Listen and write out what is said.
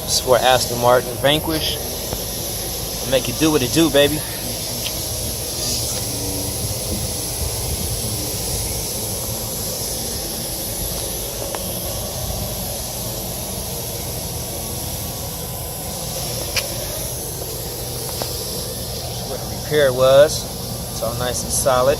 It's for Aston Martin Vanquish. Make it do what it do, baby. That's what the repair was. It's all nice and solid.